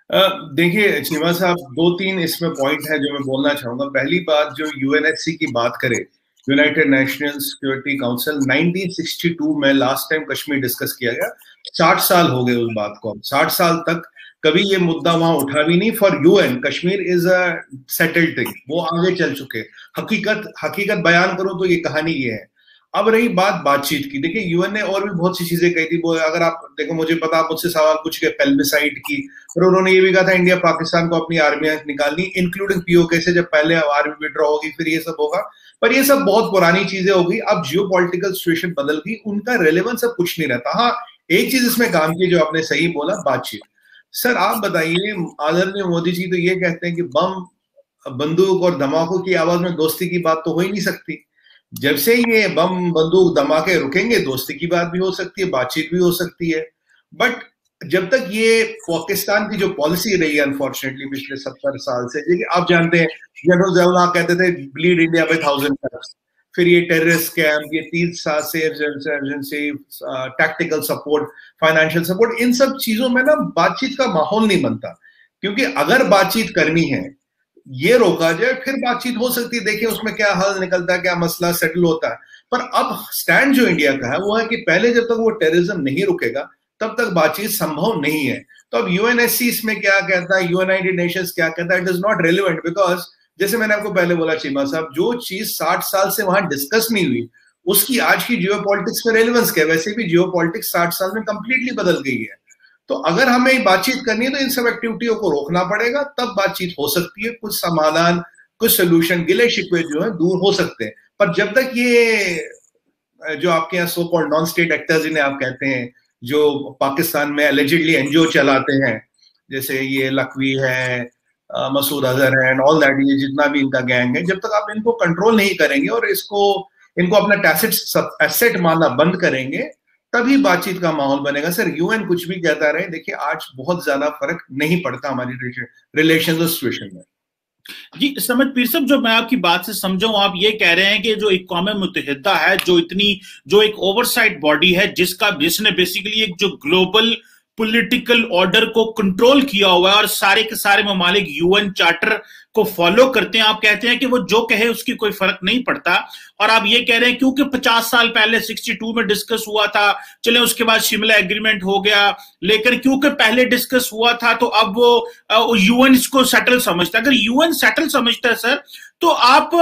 देखिए चीमा साहब, दो तीन इसमें पॉइंट है जो मैं बोलना चाहूंगा। पहली बात, जो यूएनएससी की बात करें, यूनाइटेड नेशनल सिक्योरिटी काउंसिल, 1962 में लास्ट टाइम कश्मीर डिस्कस किया गया। 60 साल हो गए उस बात को। 60 साल तक कभी ये मुद्दा वहां उठा भी नहीं। For UN Kashmir is a settled thing, वो आगे चल चुके। हकीकत हकीकत बयान करूं तो ये कहानी ये है। अब रही बात बातचीत की, देखिए यूएन ने और भी बहुत सी चीजें कही थी। वो अगर आप देखो, मुझे पता, आप मुझसे सवाल पूछ के पेल्बिसाइड की, पर उन्होंने ये भी कहा था इंडिया पाकिस्तान को अपनी आर्मियां निकालनी, इंक्लूडिंग पीओके से, जब पहले आर्मी विड्रॉ होगी फिर ये सब होगा। पर ये सब बहुत पुरानी चीजें होगी। अब जियो पॉलिटिकल सिचुएशन बदल गई, उनका रेलेवेंस अब कुछ नहीं रहता। हाँ, एक चीज इसमें काम की, जो आपने सही बोला, बातचीत। सर आप बताइए, आदरणीय मोदी जी तो ये कहते हैं कि बम, बंदूक और धमाकों की आवाज में दोस्ती की बात तो हो ही नहीं सकती। जब से ये बम बंदूक धमाके रुकेंगे, दोस्ती की बात भी हो सकती है, बातचीत भी हो सकती है। बट जब तक ये पाकिस्तान की जो पॉलिसी रही है अनफॉर्चुनेटली पिछले 70 साल से, देखिए आप जानते हैं, जनरल जवाहर कहते थे ब्लीड इंडिया बाय 1000 cuts। फिर ये टेररिस्ट कैंप, ये 3 साल से टैक्टिकल सपोर्ट, फाइनेंशियल सपोर्ट, इन सब चीजों में ना बातचीत का माहौल नहीं बनता। क्योंकि अगर बातचीत करनी है, ये रोका जाए, फिर बातचीत हो सकती है। देखिए उसमें क्या हल निकलता है, क्या मसला सेटल होता है। पर अब स्टैंड जो इंडिया का है वो है कि पहले जब तक वो टेररिज्म नहीं रुकेगा तब तक बातचीत संभव नहीं है। तो अब यूएनएससी इसमें क्या कहता है, यूनाइटेड नेशंस क्या कहता है, it is not relevant. Because जैसे मैंने आपको पहले बोला चीमा साहब, जो चीज 60 साल से वहां डिस्कस नहीं हुई, उसकी आज की जियो पॉलिटिक्स में रेलिवेंस क्या है। वैसे भी जियो पॉलिटिक्स 60 साल में कंप्लीटली बदल गई है। तो अगर हमें बातचीत करनी है तो इन सब एक्टिविटियों को रोकना पड़ेगा, तब बातचीत हो सकती है। कुछ समाधान, कुछ सोल्यूशन, गिले शिकवे जो है दूर हो सकते हैं। पर जब तक ये जो आपके यहाँ so called non state actors, जिन्हें आप कहते हैं, जो पाकिस्तान में एलिजिडली एनजीओ चलाते हैं, जैसे ये लखवी है, मसूद अजहर है एंड ऑल दैट, ये जितना भी इनका गैंग है, जब तक आप इनको कंट्रोल नहीं करेंगे और इनको अपना टैसिट एसेट मानना बंद करेंगे, तभी बातचीत का माहौल बनेगा। सर यूएन कुछ भी कहता रहे, देखिए आज बहुत ज्यादा फर्क नहीं पड़ता हमारी रिलेशन और सिचुएशन में। जी समझ पीर साहब, जो मैं आपकी बात से समझाऊं, आप ये कह रहे हैं कि जो अक़वाम मुत्तहिदा है, जो एक ओवरसाइट बॉडी है, जिसने बेसिकली एक जो ग्लोबल पॉलिटिकल ऑर्डर को कंट्रोल किया हुआ है और सारे के सारे ममालिक यूएन चार्टर को फॉलो करते हैं, आप कहते हैं कि वो जो कहे उसकी कोई फर्क नहीं पड़ता। और आप ये कह रहे हैं क्योंकि 50 साल पहले 62 में डिस्कस हुआ था, चले उसके बाद शिमला एग्रीमेंट हो गया, लेकिन क्योंकि पहले डिस्कस हुआ था तो अब वो यूएन इसको सेटल समझता है। अगर यूएन सेटल समझता है सर, तो आप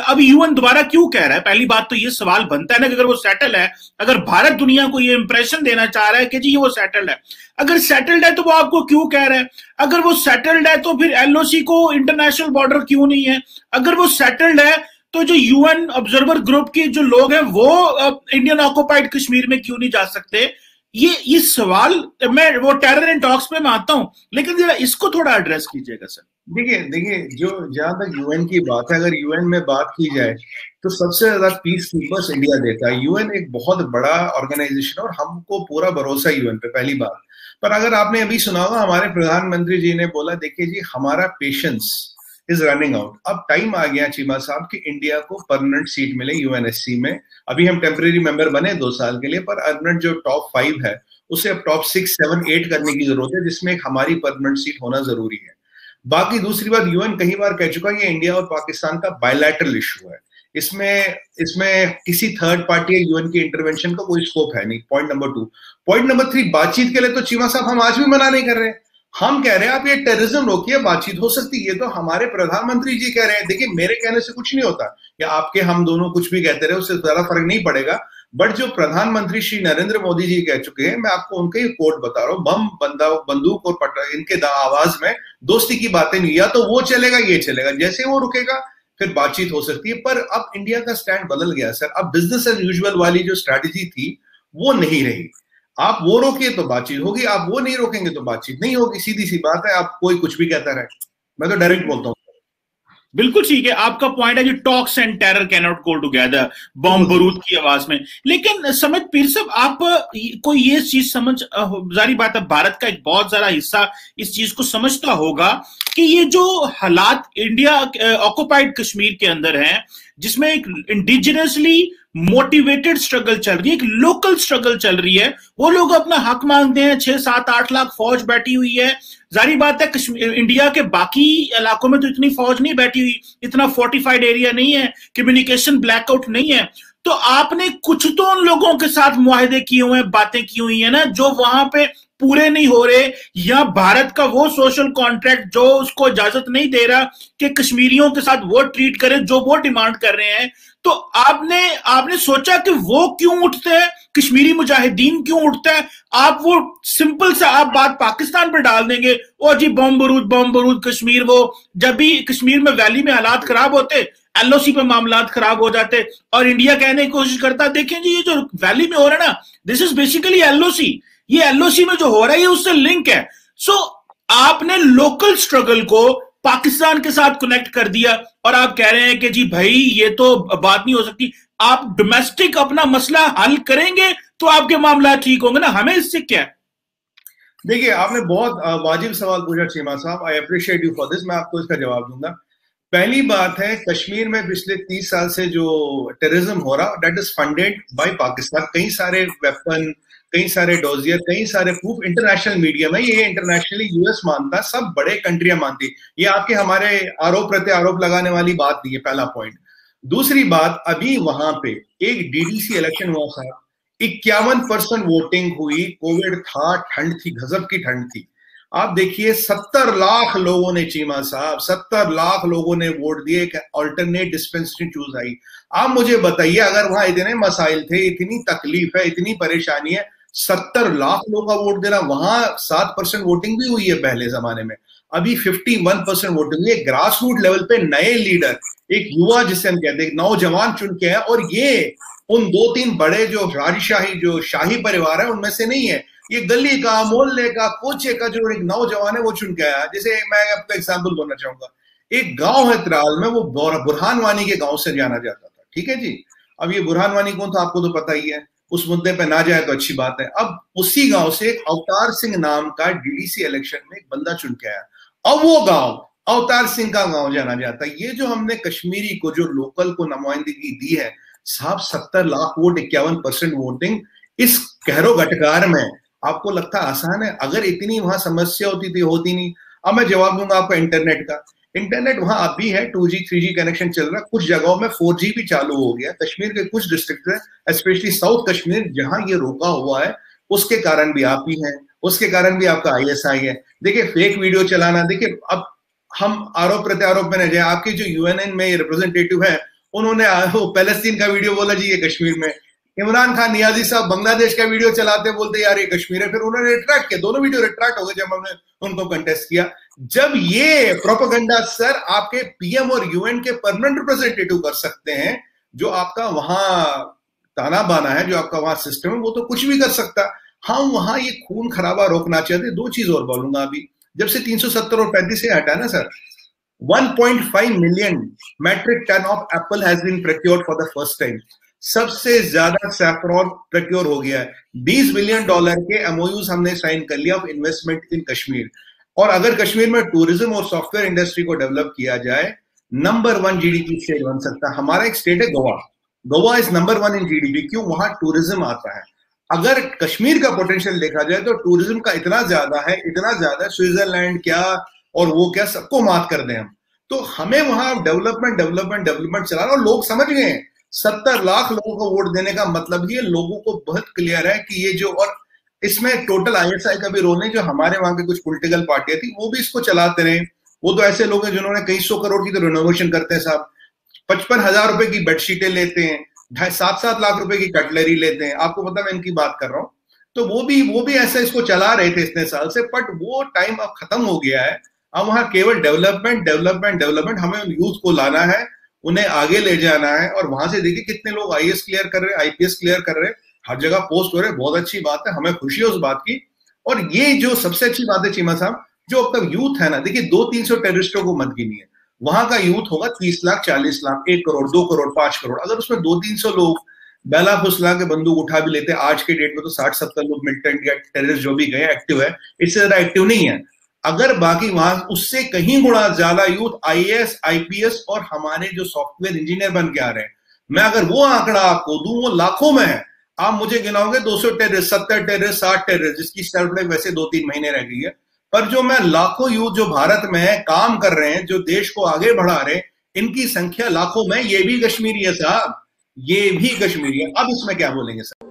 अब यूएन दोबारा क्यों कह रहा है? पहली बात तो ये सवाल बनता है ना कि अगर वो सेटल है, अगर भारत दुनिया को ये इंप्रेशन देना चाह रहा है कि जी वो सेटल्ड है, अगर सेटल्ड है तो वो आपको क्यों कह रहा है? अगर वो सेटल्ड है तो फिर एलओसी को इंटरनेशनल बॉर्डर क्यों नहीं है? अगर वो सेटल्ड है तो जो यूएन ऑब्जर्वर ग्रुप के जो लोग हैं वो इंडियन ऑक्युपाइड कश्मीर में क्यों नहीं जा सकते? ये सवाल मैं वो टेरर एंड टॉक्स में मानता हूं, लेकिन जरा इसको थोड़ा एड्रेस कीजिएगा सर। देखिए जो जहां तक यूएन की बात है, अगर यूएन में बात की जाए तो सबसे ज्यादा पीस कीपर्स इंडिया देता है। यूएन एक बहुत बड़ा ऑर्गेनाइजेशन और हमको पूरा भरोसा है यूएन पे, पहली बात। पर अगर आपने अभी सुना होगा, हमारे प्रधानमंत्री जी ने बोला, देखिए जी हमारा पेशेंस इज रनिंग आउट। अब टाइम आ गया चीमा साहब कि इंडिया को परमानेंट सीट मिले यूएनएससी में। अभी हम टेम्परेरी मेंबर बने 2 साल के लिए, पर परमानेंट जो टॉप 5 है उसे अब टॉप 6, 7, 8 करने की जरूरत है, जिसमें हमारी परमानेंट सीट होना जरूरी है। बाकी दूसरी बात, यूएन कई बार कह चुका है ये इंडिया और पाकिस्तान का बायलैटरल इशू है। इसमें किसी थर्ड पार्टी या यूएन की इंटरवेंशन का कोई स्कोप है नहीं। Point number 2। पॉइंट नंबर 3, बातचीत के लिए तो चीमा साहब हम आज भी मना नहीं कर रहे हैं। हम कह रहे हैं आप ये टेररिज्म रोकिए, बातचीत हो सकती है। ये तो हमारे प्रधानमंत्री जी कह रहे हैं। देखिए मेरे कहने से कुछ नहीं होता, या आपके हम दोनों कुछ भी कहते रहे उससे ज्यादा फर्क नहीं पड़ेगा। बट जो प्रधानमंत्री श्री नरेंद्र मोदी जी कह चुके हैं, मैं आपको उनके ही कोट बता रहा हूं, बम बंदूक और इनके आवाज में दोस्ती की बातें नहीं, या तो वो चलेगा ये चलेगा, जैसे वो रुकेगा फिर बातचीत हो सकती है। पर अब इंडिया का स्टैंड बदल गया सर। अब बिजनेस एज यूजुअल वाली जो स्ट्रैटेजी थी वो नहीं रही। आप वो रोकिए तो बातचीत होगी, आप वो नहीं रोकेंगे तो बातचीत नहीं होगी। सीधी सी बात है, आप कोई कुछ भी कहता रहे। मैं तो डायरेक्ट बोलता हूँ। बिल्कुल ठीक है, आपका पॉइंट है कि talks and terror can not go together, bomb बारूद की आवाज में। लेकिन समझ पीर साहब, आप कोई ये चीज समझ, जारी बात है भारत का एक बहुत सारा हिस्सा इस चीज को समझता होगा कि ये जो हालात इंडिया ऑक्युपाइड कश्मीर के अंदर हैं, जिसमें एक इंडिजिनसली मोटिवेटेड स्ट्रगल चल रही है, एक लोकल स्ट्रगल चल रही है। वो लोग अपना हक मांगते हैं, 6-7-8 लाख फौज बैठी हुई है। जारी बात है कश्मीर, इंडिया के बाकी इलाकों में तो इतनी फौज नहीं बैठी हुई, इतना फोर्टिफाइड एरिया नहीं है, कम्युनिकेशन ब्लैकआउट नहीं है। तो आपने कुछ तो उन लोगों के साथ मुआहदे किए हुए हैं, बातें की हुई है ना, जो वहां पे पूरे नहीं हो रहे, या भारत का वो सोशल कॉन्ट्रैक्ट जो उसको इजाजत नहीं दे रहा कि कश्मीरियों के साथ वो ट्रीट करें जो वो डिमांड कर रहे हैं। तो आपने सोचा कि वो क्यों उठते हैं, कश्मीरी मुजाहिदीन क्यों उठता है? आप वो सिंपल सा आप बात पाकिस्तान पर डाल देंगे, ओ जी बम बरूद कश्मीर, वो जब भी कश्मीर में वैली में हालात खराब होते एलओसी पे मामलात खराब हो जाते और इंडिया कहने की कोशिश करता, देखें जी ये जो वैली में हो रहा है ना, दिस इज बेसिकली एलओसी, ये एलओसी में जो हो रहा है ये उससे लिंक है। सो आपने लोकल स्ट्रगल को पाकिस्तान के साथ कनेक्ट कर दिया और आप कह रहे हैं कि जी भाई ये तो बात नहीं हो सकती, आप डोमेस्टिक अपना मसला हल करेंगे तो आपके मामला ठीक होंगे ना, हमें इससे क्या है? देखिए, आपने बहुत वाजिब सवाल पूछा चीमा साहब, I appreciate you for this. मैं आपको इसका जवाब दूंगा। पहली बात है, कश्मीर में पिछले 30 साल से जो टेररिज्म हो रहा, that is funded by Pakistan. कई सारे वेपन, कई सारे डोजियर, कई सारे प्रूफ इंटरनेशनल मीडिया में, ये इंटरनेशनली यूएस मानता, सब बड़े कंट्रियां मानती। ये आपके हमारे आरोप प्रत्यारोप लगाने वाली बात नहीं है, पहला पॉइंट। दूसरी बात, अभी वहां पे एक डीडीसी इलेक्शन हुआ था, 51% वोटिंग हुई, कोविड था, ठंड थी, गजब की ठंड थी। आप देखिए 70 लाख लोगों ने, चीमा साहब 70 लाख लोगों ने वोट दिए, एक अल्टरनेट डिस्पेंसरी चूज आई। आप मुझे बताइए, अगर वहां इतने मसाइल थे, इतनी तकलीफ है, इतनी परेशानी है, 70 लाख लोगों का वोट देना, वहां 7% वोटिंग भी हुई है पहले जमाने में, अभी 51% वोटिंग हुई है। ग्रास रूट लेवल पे नए लीडर, एक युवा जिसे हम कहते हैं, नौजवान चुन के है, और ये उन 2-3 बड़े जो राजशाही, जो शाही परिवार है, उनमें से नहीं है। ये गली का, मोहल्ले का, कोचे का जो एक नौजवान है वो चुन के आया। जैसे मैं आपको एग्जाम्पल बोलना चाहूंगा, एक गांव है त्राल में, वो बुरहान वानी के गांव से जाना जाता था, ठीक है जी। अब ये बुरहान वानी कौन था आपको तो पता ही है, उस मुद्दे पे ना जाए तो अच्छी बात है। अब उसी गांव से एक अवतार सिंह नाम का डीडीसी इलेक्शन में एक बंदा चुन के आया, अब वो गांव अवतार सिंह का गांव जाना जाता है। ये जो हमने कश्मीरी को, जो लोकल को नुमाइंदगी दी है साहब, 70 लाख वोट, 51% वोटिंग, इस कहरो गटकार में आपको लगता आसान है? अगर इतनी वहां समस्या होती नहीं। अब मैं जवाब दूंगा आपको इंटरनेट का। इंटरनेट वहां अब भी है, 2G 3G कनेक्शन चल रहा है, कुछ जगहों में 4G भी चालू हो गया। कश्मीर के कुछ डिस्ट्रिक्ट है, स्पेशली साउथ कश्मीर, जहां ये रोका हुआ है, उसके कारण भी आप ही हैं, उसके कारण भी आपका ISI है। देखिए फेक वीडियो चलाना, देखिए अब हम आरोप प्रत्यारोप में न जाए, आपके जो यूएनएन में रिप्रेजेंटेटिव है, उन्होंने पैलेस्तीन का वीडियो बोला जी ये कश्मीर में, इमरान खान नियाजी साहब बांग्लादेश का वीडियो चलाते बोलते यार ये कश्मीर है, फिर उन्होंने रिट्रैक्ट किया, दोनों वीडियो रिट्रैक्ट हो गए जब हमने उनको कंटेस्ट किया। जब ये प्रोपेगेंडा सर आपके पीएम और यूएन के परमानेंट रिप्रेजेंटेटिव कर सकते हैं, जो आपका वहां ताना बाना है, जो आपका वहां सिस्टम है, वो तो कुछ भी कर सकता। हम वहां ये खून खराबा रोकना चाहते। दो चीज और बोलूंगा, अभी जब से 370 और 35 से हटा ना sir, 1.5 million metric ton of apple has been procured for the first time. सबसे ज्यादा सैफरॉन प्रोक्योर हो गया है। $20 बिलियन के एमओयूज हमने साइन कर लिया ऑफ इन्वेस्टमेंट इन कश्मीर। और अगर कश्मीर में टूरिज्म और सॉफ्टवेयर इंडस्ट्री को डेवलप किया जाए, नंबर 1 जीडीपी स्टेट बन सकता है। हमारा एक स्टेट है Goa, Goa is number 1 in GDP. क्यों? वहां टूरिज्म आता है। अगर कश्मीर का पोटेंशियल देखा जाए तो टूरिज्म का इतना ज्यादा है, इतना ज्यादा, स्विट्जरलैंड क्या और वो क्या, सबको मात कर दें हम। तो हमें वहां डेवलपमेंट चलाना, और लोग समझ गए हैं। 70 लाख लोगों को वोट देने का मतलब ये लोगों को बहुत क्लियर है कि ये जो, और इसमें टोटल ISI का भी रोल नहीं, जो हमारे वहां की कुछ पॉलिटिकल पार्टियां थी वो भी इसको चलाते रहे। वो तो ऐसे लोग हैं जिन्होंने कई 100 करोड़ की तो रिनोवेशन करते हैं साहब, 55,000 रुपए की बेडशीटें लेते हैं, 7-7 लाख रुपए की कटलरी लेते हैं। आपको पता, मैं इनकी बात कर रहा हूँ। तो वो भी ऐसे इसको चला रहे थे इतने साल से, बट वो टाइम अब खत्म हो गया है। अब वहां केवल डेवलपमेंट, हमें यूथ को लाना है, उन्हें आगे ले जाना है। और वहां से देखिए कितने लोग IAS क्लियर कर रहे हैं, IPS क्लियर कर रहे हैं, हर जगह पोस्ट हो रहे हैं, बहुत अच्छी बात है, हमें खुशी है उस बात की। और ये जो सबसे अच्छी बात है चीमा साहब, जो अब तक यूथ है ना, देखिए 200-300 टेररिस्टों को मत गिनिए, वहां का यूथ होगा 30 लाख, 40 लाख, 1 करोड़, 2 करोड़, 5 करोड़। अगर उसमें 200-300 लोग बेला फुसला के बंदूक उठा भी लेते, आज के डेट में तो 60-70 लोग मिलिटेंट या टेररिस्ट जो भी गए एक्टिव है, इससे ज्यादा एक्टिव नहीं है। अगर बाकी वहां उससे कहीं गुणा ज्यादा यूथ IAS, IPS और हमारे जो सॉफ्टवेयर इंजीनियर बन के आ रहे हैं, मैं अगर वो आंकड़ा आपको दूं, वो लाखों में है। आप मुझे गिनाओगे 200 टेररिस्ट, 70 टेररिस्ट, 60 टेररिस्ट, जिसकी शेल्फ लाइफ वैसे 2-3 महीने रह गई है। पर जो मैं लाखों यूथ जो भारत में है, काम कर रहे हैं, जो देश को आगे बढ़ा रहे हैं, इनकी संख्या लाखों में, ये भी कश्मीरी है साहब, ये भी कश्मीरी है। अब इसमें क्या बोलेंगे सर?